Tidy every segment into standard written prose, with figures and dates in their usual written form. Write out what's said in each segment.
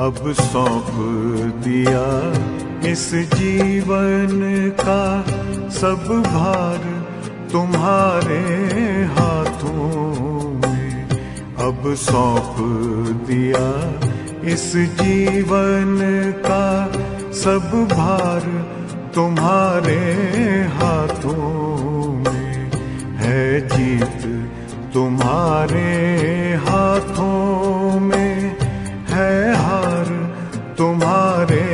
अब सौंप दिया इस जीवन का सब भार तुम्हारे हाथों में। अब सौंप दिया इस जीवन का सब भार तुम्हारे हाथों में। है जीत तुम्हारे हाथों में, है हार तुम्हारे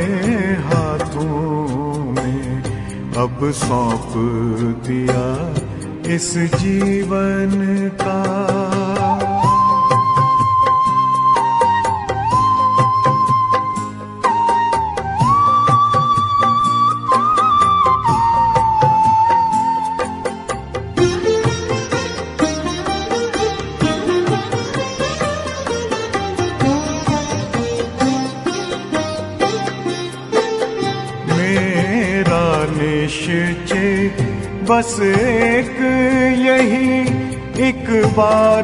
हाथों में। अब सौंप दिया इस जीवन का। निश्चय बस एक यही, एक बार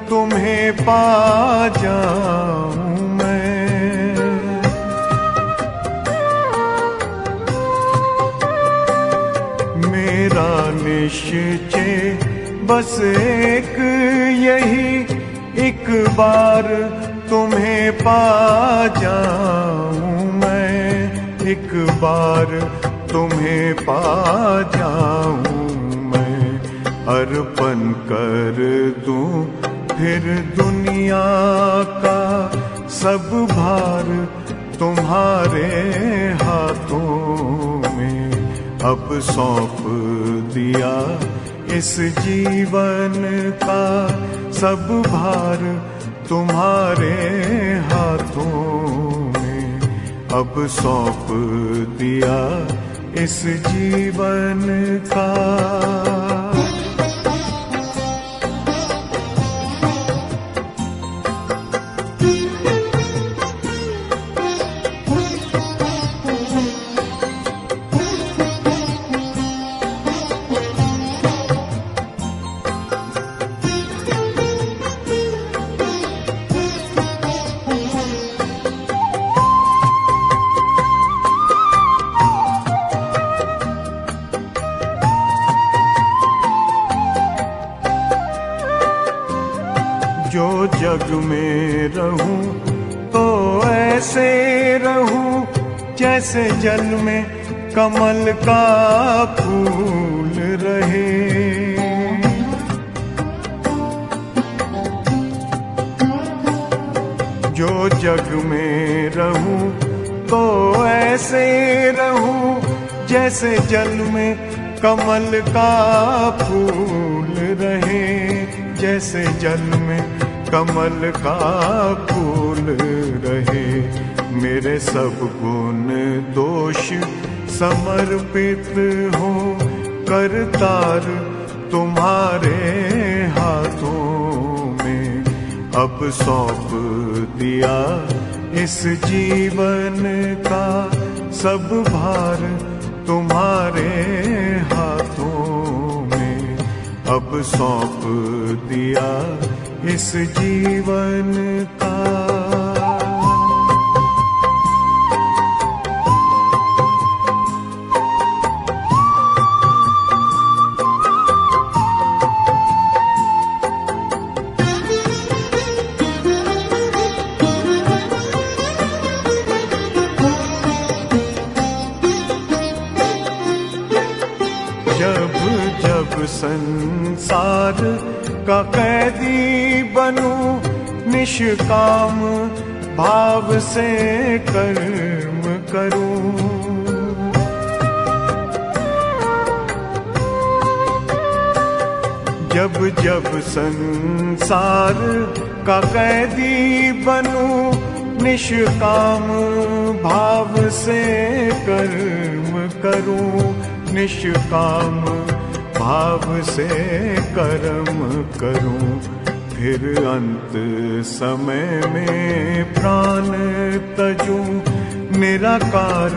तुम्हें पा जाऊं मैं। मेरा निश्चय बस एक यही, एक बार तुम्हें पा जाऊं मैं। एक बार तुम्हें पा जाऊं मैं। अर्पण कर दूं फिर दुनिया का सब भार तुम्हारे हाथों में। अब सौंप दिया इस जीवन का सब भार तुम्हारे हाथों में। अब सौंप दिया इस जीवन का। जो जग में रहूं तो ऐसे रहूं जैसे जल में कमल का फूल रहे। जो जग में रहूं तो ऐसे रहूं जैसे जल में कमल का फूल रहे। जैसे जल में कमल का फूल रहे। मेरे सब गुण दोष समर्पित हो करतार तुम्हारे हाथों में। अब सौंप दिया इस जीवन का सब भार तुम्हारे हाथों में। अब सौंप दिया इस जीवन का। जब जब संसार का कैदी बनूं निष्काम भाव से कर्म करूं। जब जब संसार का कैदी बनूं निष्काम भाव से कर्म करूं। निष्काम भाव से कर्म करूं। फिर अंत समय में प्राण तजूं निराकार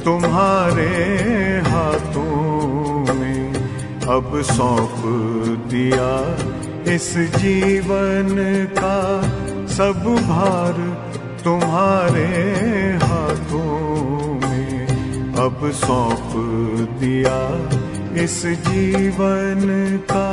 तुम्हारे हाथों में। अब सौंप दिया इस जीवन का सब भार तुम्हारे हाथों में अब सौंप दिया इस जीवन का।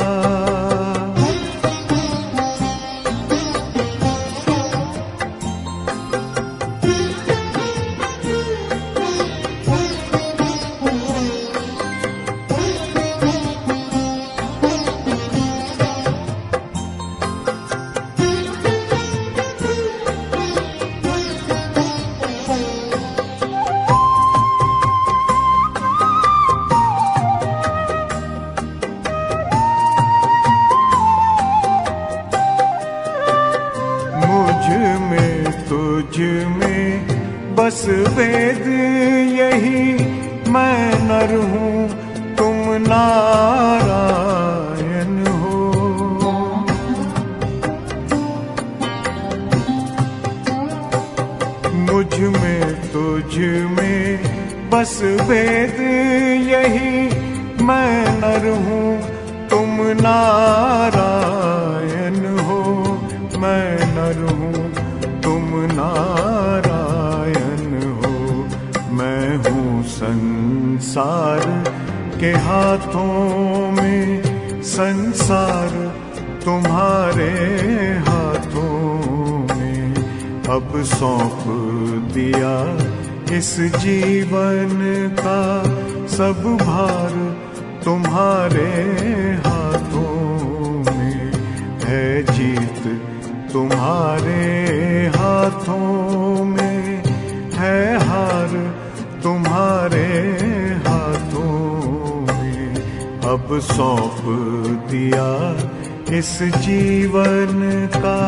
तुझ में बस वेद यही, मैं नर हूँ तुम नारायण हो। मुझ में तुझ में बस वेद यही, मैं नर हूँ तुम नारायण हो। मैं नर हूँ तुम नारायण हो। मैं हूँ संसार के हाथों में, संसार तुम्हारे हाथों में अब सौंप दिया इस जीवन का। सब भार तुम्हारे हाथों में है, जीत तुम्हारे हाथों में है, हार तुम्हारे हाथों में अब सौंप दिया इस जीवन का।